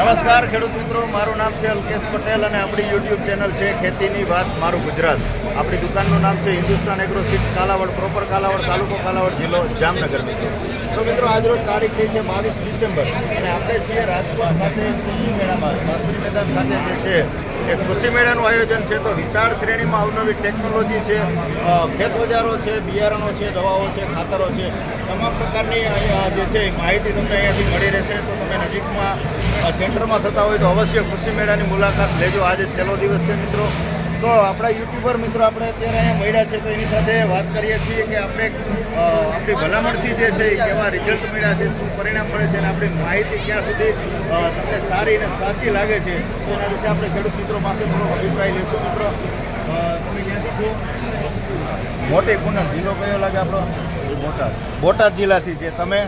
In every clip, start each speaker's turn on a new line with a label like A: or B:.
A: નમસ્કાર ખેડૂત મિત્રો, મારું નામ છે અલ્કેશ પટેલ અને આપણી યુટ્યુબ ચેનલ છે ખેતીની વાત મારું ગુજરાત. આપણી દુકાનનું નામ છે Hindustan agro seeds Kalavad, proper Kalavad, તાલુકો કાલાવડ, જિલ્લો જામનગર. તો મિત્રો આજરોજ તારીખ થઈ છે 22 ડિસેમ્બર અને આપણે છીએ રાજકોટ ખાતે કૃષિ મેળામાં. શાસ્ત્રી મેદાન ખાતે જે છે એ કૃષિ મેળાનું આયોજન છે. તો વિશાળ શ્રેણીમાં અવનવી ટેકનોલોજી છે, ખેત ઓજારો છે, બિયારણો છે, દવાઓ છે, ખાતરો છે, તમામ પ્રકારની જે છે માહિતી તમને અહીંયાથી મળી રહેશે. તો તમે નજીકમાં સેન્ટરમાં થતા હોય તો અવશ્ય કૃષિ મેળાની મુલાકાત લેજો. આજે છેલ્લો દિવસ છે મિત્રો. તો આપણા યુટ્યુબર મિત્રો આપણે અત્યારે અહીંયા મળ્યા છે, તો એની સાથે વાત કરીએ છીએ કે આપણે આપણી ભલામણથી જે છે એ કેવા રિઝલ્ટ મળ્યા છે, શું પરિણામ મળે છે અને આપણી માહિતી ક્યાં સુધી તમને સારી અને સાચી લાગે છે, તો એના વિશે આપણે ખેડૂત મિત્રો પાસે થોડો અભિપ્રાય લેશું. મિત્રો તમે ક્યાંથી છો? મોટી પૂનમ. જિલ્લો કયો લાગે આપણો? બોટાદ જિલ્લાથી છે. તમે?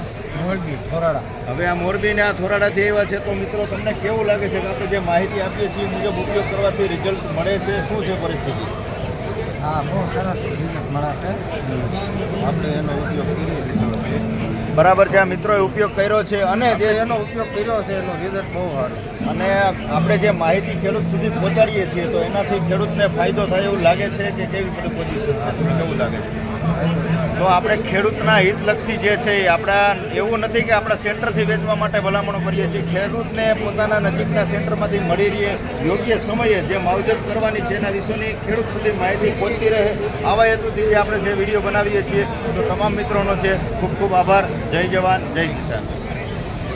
B: મોરબી, થોરાડા.
A: હવે આ મોરબી ને આ થોરાડાથી આવ્યા છે. તો મિત્રો તમને કેવું લાગે છે કે આપણે જે માહિતી આપીએ છીએ મુજબ ઉપયોગ કરવાથી રિઝલ્ટ મળે છે? શું છે પરિસ્થિતિ?
B: હા, બહુ સરસ રિઝલ્ટ મળે છે.
A: આપણે એનો ઉપયોગ કરી લીધો છે. બરાબર છે. આ મિત્રોએ ઉપયોગ કર્યો છે અને જે
B: એનો ઉપયોગ કર્યો છે એનો રિઝલ્ટ બહુ સારું છે.
A: અને આપણે જે માહિતી ખેડૂત સુધી પહોંચાડીએ છીએ તો એનાથી ખેડૂતને ફાયદો થાય એવું લાગે છે કે કેવી બધી પોઝિશન છે? તમને કેવું લાગે છે? તો આપણે ખેડૂતના હિતલક્ષી જે છે એ આપણા એવું નથી કે આપણા સેન્ટરથી વેચવા માટે ભલામણો કરીએ છીએ. ખેડૂતને પોતાના નજીકના સેન્ટરમાંથી મળી રહે, યોગ્ય સમયે જે માવજત કરવાની છે એના વિશેની ખેડૂત સુધી માહિતી પહોંચતી રહે, આવા હેતુથી આપણે જે વિડીયો બનાવીએ છીએ. તો તમામ મિત્રોનો છે ખૂબ ખૂબ આભાર. જય જવાન, જય કિસાન.